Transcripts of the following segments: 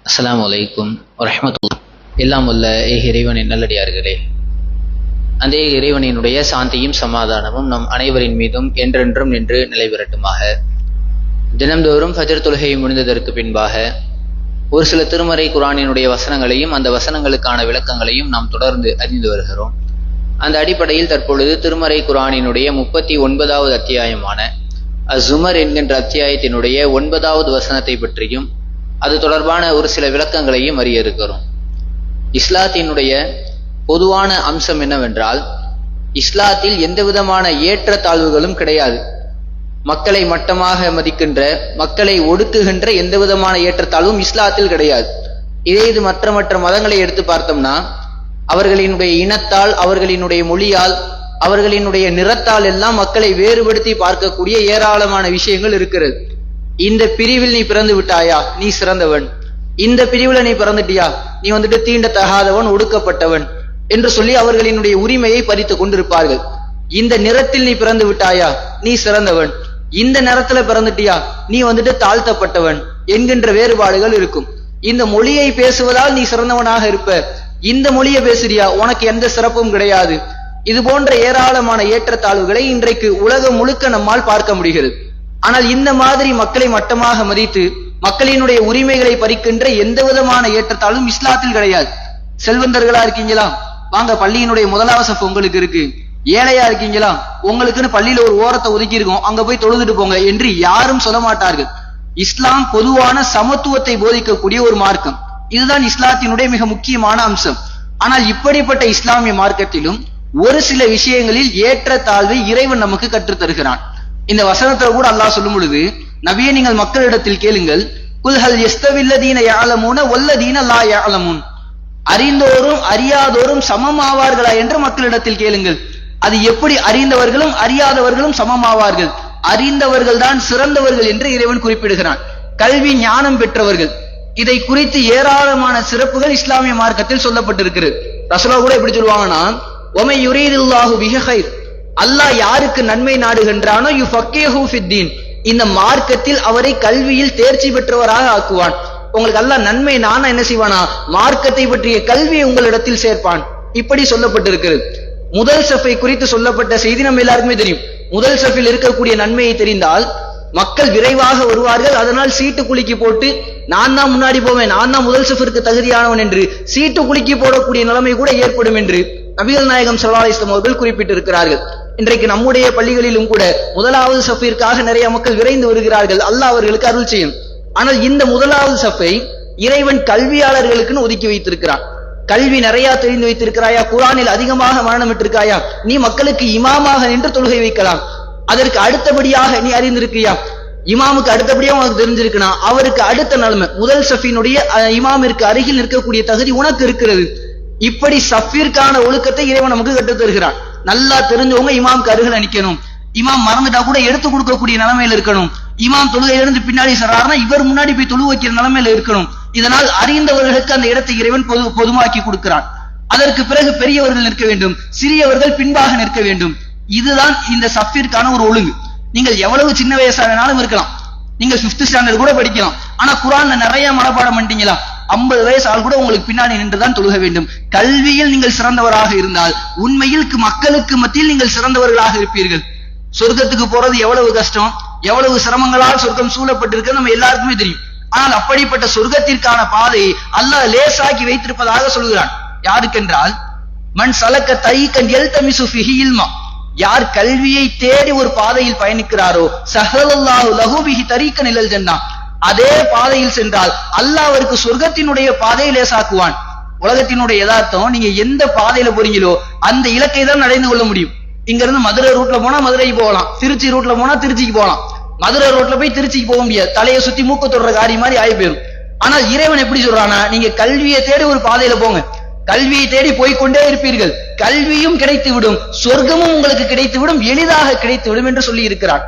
அஸ்ஸலாமு அலைக்கும் வரஹ்மத்துல்லாஹ். எல்லாம் உள்ள இறைவனின் நல்லடியார்களே, அந்த இறைவனினுடைய சாந்தியும் சமாதானமும் நம் அனைவரின் மீதும் என்றென்றும் நின்று நிலைபெறட்டுமாக. தினம்தோறும் ஃபஜர் தொழுகை முடிந்ததற்கு பின்பாக ஒரு சில திருமறை குர்ஆனினுடைய வசனங்களையும் அந்த வசனங்களுக்கான விளக்கங்களையும் நாம் தொடர்ந்து அறிந்து வருகிறோம். அந்த அடிப்படையில் தற்பொழுது திருமறை குர்ஆனினுடைய 39வது அத்தியாயமான அஸ்-ஸுமர் என்கின்ற அத்தியாயத்தினுடைய 9வது வசனத்தை பற்றியும் அது தொடர்பான ஒரு சில விளக்கங்களையும் அறிய இருக்கிறோம். இஸ்லாத்தினுடைய பொதுவான அம்சம் என்னவென்றால், இஸ்லாத்தில் எந்த விதமான ஏற்ற தாழ்வுகளும் கிடையாது. மக்களை மட்டமாக மதிக்கின்ற, மக்களை ஒடுக்குகின்ற எந்த விதமான ஏற்றத்தாழ்வும் இஸ்லாத்தில் கிடையாது. இதே இது மற்ற மதங்களை எடுத்து பார்த்தோம்னா, அவர்களினுடைய இனத்தால், அவர்களினுடைய மொழியால், அவர்களினுடைய நிறத்தால் எல்லாம் மக்களை வேறுபடுத்தி பார்க்கக்கூடிய ஏராளமான விஷயங்கள் இருக்கிறது. இந்த பிரிவில் நீ பிறந்து விட்டாயா, நீ சிறந்தவன். இந்த பிரிவுல நீ பிறந்துட்டியா, நீ வந்துட்டு தீண்டத்தகாதவன், ஒடுக்கப்பட்டவன் என்று சொல்லி அவர்களினுடைய உரிமையை பறித்து கொண்டிருப்பார்கள். இந்த நிறத்தில் நீ பிறந்து விட்டாயா, நீ சிறந்தவன். இந்த நிறத்துல பிறந்துட்டியா, நீ வந்துட்டு தாழ்த்தப்பட்டவன் என்கின்ற வேறுபாடுகள் இருக்கும். இந்த மொழியை பேசுவதால் நீ சிறந்தவனாக இருப்ப, இந்த மொழியை பேசுறியா, உனக்கு எந்த சிறப்பும் கிடையாது. இது போன்ற ஏராளமான ஏற்றத்தாழ்வுகளை இன்றைக்கு உலகம் முழுக்க நம்மால் பார்க்க முடிகிறது. ஆனால் இந்த மாதிரி மக்களை மட்டமாக மதித்து மக்களினுடைய உரிமைகளை பறிக்கின்ற எந்த விதமான ஏற்றத்தாலும் இஸ்லாத்தில் கிடையாது. செல்வந்தர்களா இருக்கீங்களா, வாங்க பள்ளியினுடைய முதலாவது சஃப் உங்களுக்கு இருக்கு. ஏழையா இருக்கீங்களா, உங்களுக்குன்னு பள்ளியில ஒரு ஓரத்தை ஒதுக்கி இருக்கும், அங்க போய் தொழுதுட்டு போங்க என்று யாரும் சொல்ல மாட்டார்கள். இஸ்லாம் பொதுவான சமத்துவத்தை போதிக்கக்கூடிய ஒரு மார்க்கம். இதுதான் இஸ்லாத்தினுடைய மிக முக்கியமான அம்சம். ஆனால் இப்படிப்பட்ட இஸ்லாமிய மார்க்கத்திலும் ஒரு சில விஷயங்களில் ஏற்ற தாழ்வை இறைவன் நமக்கு கற்றுத் தருகிறான். இந்த வசனத்துல கூட அல்லாஹ் சொல்லும் பொழுது, நபியே நீங்கள் மக்களிடத்தில் கேளுங்கள், குல் ஹல் யஸ்தவில்லதீன யஅலமூன வல்லதீன லா யஅலமூன், அறிந்தோரும் அறியாதோரும் சமமாவார்களா என்று மக்களிடத்தில் கேளுங்கள். அது எப்படி அறிந்தவர்களும் அறியாதவர்களும் சமமாவார்கள்? அறிந்தவர்கள் தான் சிறந்தவர்கள் என்று இறைவன் குறிப்பிடுகிறான். கல்வி ஞானம் பெற்றவர்கள். இதை குறித்து ஏராளமான சிறப்புகள் இஸ்லாமிய மார்க்கத்தில் சொல்லப்பட்டிருக்கிறது. ரசூலுல்லாஹ் கூட எப்படி சொல்லுவாங்கன்னா, வமை யுரீதுல்லாஹு பிஹி கைர், அல்லாஹ் யாருக்கு நன்மை நாடுகின்றானோ யுஃபக்கிஹு ஃபித்தீன், இந்த மார்க்கத்தில் அவரை கல்வியில் தேர்ச்சி பெற்றவராக ஆக்குவான். உங்களுக்கு அல்லாஹ் நன்மை நானா என்ன செய்வானா, மார்க்கத்தை பற்றிய கல்வியை உங்களிடத்தில் சேர்ப்பான். இப்படி சொல்லப்பட்டிருக்கிறது. முதல் சஃபை குறித்து சொல்லப்பட்ட செய்தி நம்ம எல்லாருக்குமே தெரியும். முதல் சஃபில் இருக்கக்கூடிய நன்மையை தெரிந்தால் மக்கள் விரைவாக வருவார்கள். அதனால் சீட்டு குலுக்கி போட்டு நான் தான் முன்னாடி போவேன், நான் தான் முதல் சஃபிற்கு தகுதியானவன் என்று சீட்டு குலுக்கி போடக்கூடிய நிலைமை கூட ஏற்படும் என்று நபிகள் நாயகம் ஸல்லல்லாஹு அலைஹி வஸல்லம் அவர்கள் குறிப்பிட்டிருக்கிறார்கள். இன்றைக்கு நம்முடைய பள்ளிகளிலும் கூட முதலாவது சஃபிற்காக நிறைய மக்கள் விரைந்து வருகிறார்கள். அல்லாஹ் அவர்களுக்கு அருள் செய்யும். ஆனால் இந்த முதலாவது சஃபை இறைவன் கல்வியாளர்களுக்குன்னு ஒதுக்கி வைத்திருக்கிறான். கல்வி நிறைய தெரிந்து வைத்திருக்கிறாயா, குர்ஆனில் அதிகமாக மரணமிட்டிருக்காயா, நீ மக்களுக்கு இமாமாக நின்று தொழுகை வைக்கலாம். அதற்கு அடுத்தபடியாக நீ அறிந்திருக்கியா, இமாமுக்கு அடுத்தபடியாக உனக்கு தெரிஞ்சிருக்கனா, அவருக்கு அடுத்த நிலைமை முதல் சஃபினுடைய இமாமிற்கு அருகில் நிற்கக்கூடிய தகுதி உனக்கு இருக்கிறது. இப்படி சஃபிற்கான ஒழுக்கத்தை இறைவன் நமக்கு கற்றுத் தருகிறான். நல்லா தெரிஞ்சவங்க இமாமுக்கு அருகில் நிக்கணும். இமாம் மறந்துட்டா கூட எடுத்து கொடுக்கக்கூடிய நிலைமையில இருக்கணும். இமாம் தொழுகையிலிருந்து பின்னாடி சொல்றாருன்னா இவர் முன்னாடி போய் தொழு வைக்கிற நிலைமையில இருக்கணும். இதனால் அறிந்தவர்களுக்கு அந்த இடத்தை இறைவன் பொதுமாக்கி கொடுக்கிறான். அதற்கு பிறகு பெரியவர்கள் நிற்க வேண்டும், சிறியவர்கள் பின்பாக நிற்க வேண்டும். இதுதான் இந்த சஃபிற்கான ஒரு ஒழுங்கு. நீங்கள் எவ்வளவு சின்ன வயசா வேணாலும் இருக்கலாம், நீங்க 5th ஸ்டாண்டர்ட் கூட படிக்கலாம். ஆனா குர்ஆன்ல நிறைய மனப்பாடம் பண்ணிட்டீங்களா, 50 வயசு ஆள் கூட உங்களுக்கு பின்னாடி நின்றுதான் தொழுக வேண்டும். கல்வியில் நீங்கள் சிறந்தவராக இருந்தால் உண்மையில் மக்களுக்கு மத்தியில் நீங்கள் சிறந்தவர்களாக இருப்பீர்கள். சொர்க்கத்துக்கு போறது எவ்வளவு கஷ்டம், எவ்வளவு சிரமங்களால் சொர்க்கம் சூழப்பட்டிருக்கு நம்ம எல்லாருக்குமே தெரியும். ஆனால் அப்படிப்பட்ட சொர்க்கத்திற்கான பாதையை அல்லாஹ் லேசாக்கி வைத்திருப்பதாக சொல்கிறான். யாருக்கென்றால், மன் சலக்க தரீகன் யல்தமிசு ஃபிஹி இல்மா, யார் கல்வியை தேடி ஒரு பாதையில் பயணிக்கிறாரோ ஸஹலல்லாஹு லஹு பிஹி தரீகன் இலல் ஜன்னah, அதே பாதையில் சென்றால் அல்லாஹ் அவருக்கு சொர்க்கத்தினுடைய பாதையை லேசாக்குவான். உலகத்தினுடைய யதார்த்தம், நீங்க எந்த பாதையில போறீங்களோ அந்த இலக்கை தான் அடைந்து கொள்ள முடியும். இங்க இருந்து மதுரை ரூட்ல போனா மதுரைக்கு போகலாம், திருச்சி ரூட்ல போனா திருச்சிக்கு போகலாம். மதுரை ரோட்ல போய் திருச்சிக்கு போக முடியாது, தலையை சுத்தி மூக்க தொடுற காரியம் மாதிரி ஆகி போயிடும். ஆனால் இறைவன் எப்படி சொல்றானா, நீங்க கல்வியை தேடி ஒரு பாதையில போங்க, கல்வியை தேடி போய்கொண்டே இருப்பீர்கள், கல்வியும் கிடைத்து விடும், சொர்க்கமும் உங்களுக்கு கிடைத்து விடும், எளிதாக கிடைத்து விடும் என்று சொல்லி இருக்கிறான்.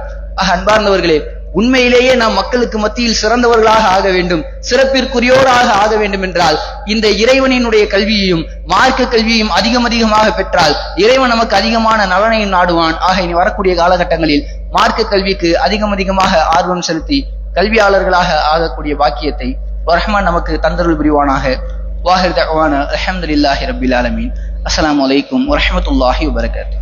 அன்பார்ந்தவர்களே, உண்மையிலேயே நாம் மக்களுக்கு மத்தியில் சிறந்தவர்களாக ஆக வேண்டும், சிறப்பிற்குரியோராக ஆக வேண்டும் என்றால் இந்த இறைவனினுடைய கல்வியையும் மார்க்க கல்வியையும் அதிகமாக பெற்றால் இறைவன் நமக்கு அதிகமான நலனையும் நாடுவான். ஆக இனி வரக்கூடிய காலகட்டங்களில் மார்க்க கல்விக்கு அதிகமாக ஆர்வம் செலுத்தி கல்வியாளர்களாக ஆகக்கூடிய பாக்கியத்தை ரஹ்மான் நமக்கு தந்தருள் புரிவானாக. வாஹிர் தஅவானா அல்ஹம்துலில்லாஹி ரப்பில் ஆலமீன். அஸ்ஸலாமு அலைக்கும் வரஹ்மத்துல்லாஹி வபரகாத்துஹு.